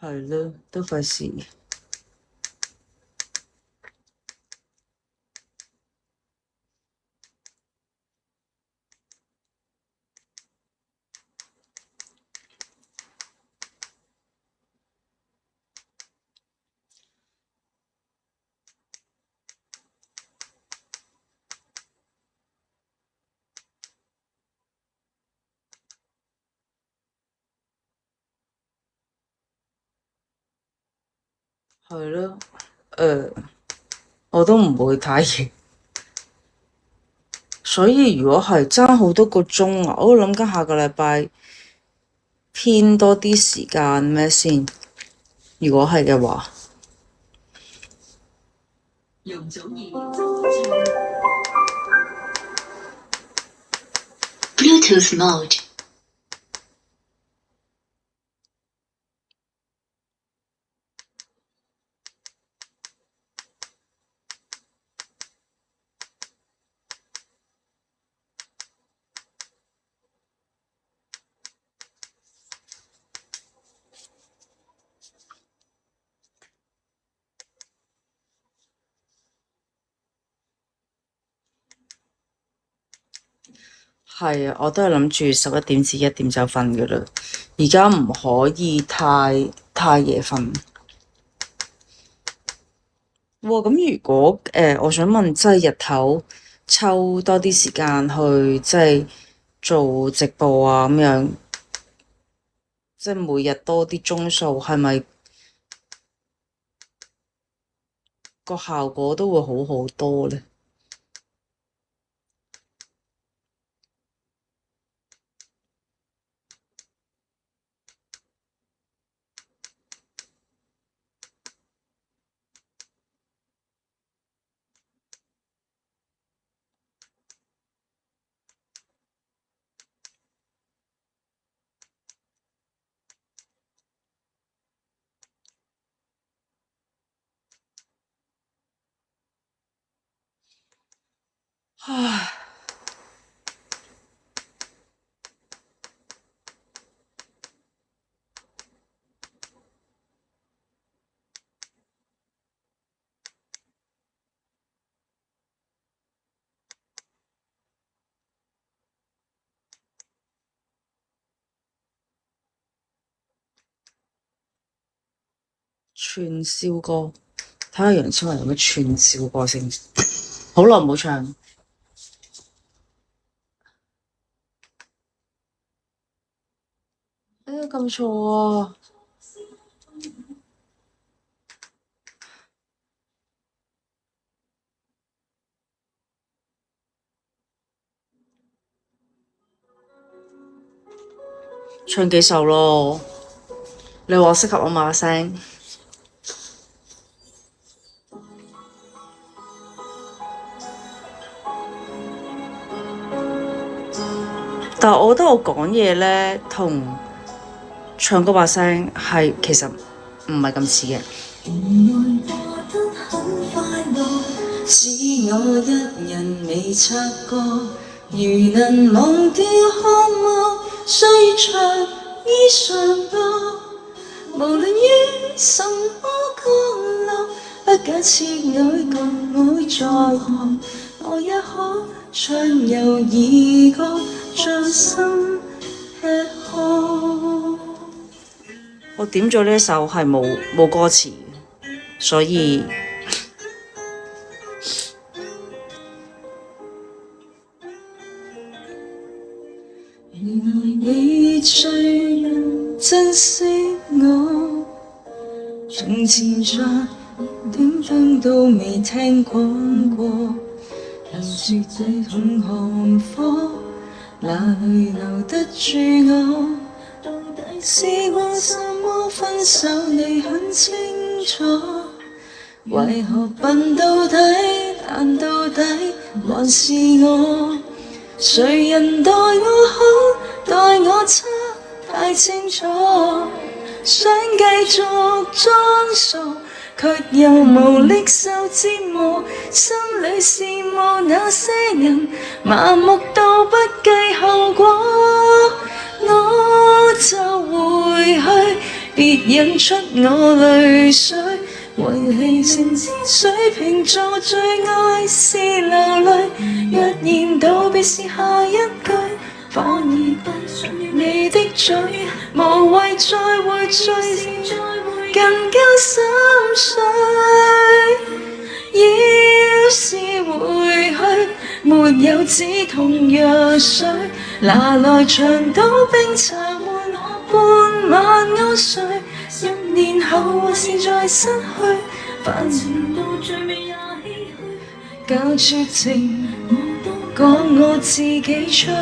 係咯，都費事。係咯，我都唔會太夜，所以如果係爭好多個鐘啊，我都諗緊下個禮拜編多啲時間咩先？如果係嘅話，Bluetooth mode. 係啊，我都係諗住11點至1點就瞓㗎喇。而家唔可以太夜瞓。咁如果我想問，即係日頭抽多啲時間去即係做直播啊咁樣，即係每日多啲鐘數，係咪個效果都會好好多呢？唉，串燒歌，睇下楊千嬅有咩串燒歌先。好耐冇唱。咁錯啊！唱幾首咯？你話我適合我把聲，但係我覺得我講嘢呢，同唱歌把聲係其實唔係咁似嘅。只我一人未察覺，如能忘掉渴望，歲月長衣裳多，無論於什麼角落，不假設愛共會在行，我也可暢遊異國，將心吃喝。我點咗呢首係冇歌詞，所以原來你最能珍惜我，從前在點燈都未聽講過，留住這種寒火，哪裏留得住我？到底試過什麼分手，你很清楚，為何笨到底？但到底還是我。誰人待我好，待我差，太清楚。想繼續裝傻，卻又無力受折磨。心裏羨慕那些人，麻木到不計後果。我就回去，別引出我淚水。遺棄情之水瓶座最愛是流淚，若然道別是下一句，反而閉上了你的嘴，無謂再會聚，更加心碎。要是回去，沒有止痛藥水，拿來長島冰茶換我半晚安睡。1年後或是再失去，反正到最尾也唏噓。搞絕情，我都講我自己出去。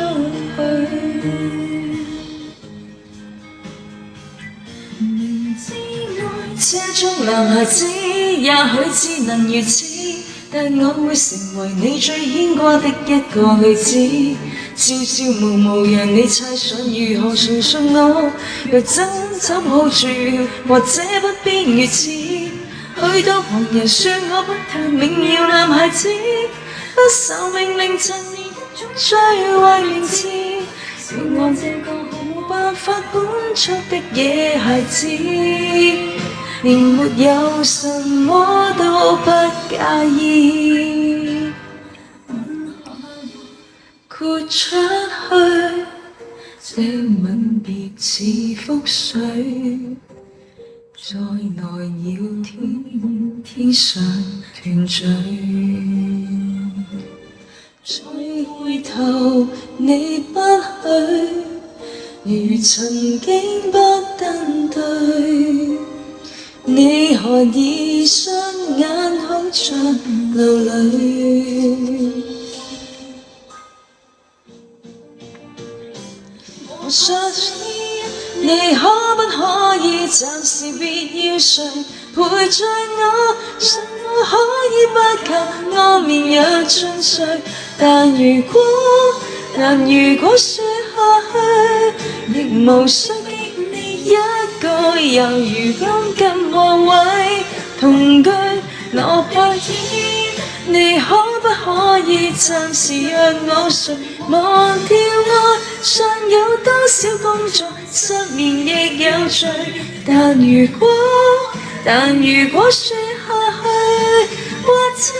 明知愛這種男孩子，也許只能如此，但我會成為你最牽掛的一個女子。朝朝暮暮讓你猜想如何重信我，若真怎好住，或者不必如此。許多旁人說我不太明了男孩子，不受命令襯你一種最壞名字，讓我這個毫無辦法管束的野孩子，連沒有什麼都不介意。豁出去，這吻別似覆水，在內擾天上團聚。再回頭你不去，如曾經不登對，你何以雙眼好像流淚？我想你可不可以暫時別要睡，陪着我，信我可以不及安眠藥進睡。但如果說下去，亦無需經你一個猶如鋼筋王位同居我不依。你可不可以暫時讓我睡，忘掉愛尚有多少工作，失眠亦有罪。但如果說下去，或者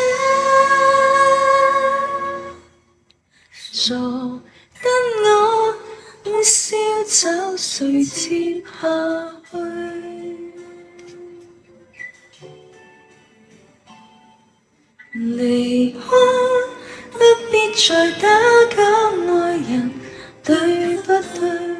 傻得我會燒酒，誰接下去？離開不必再打攪愛人，對不對？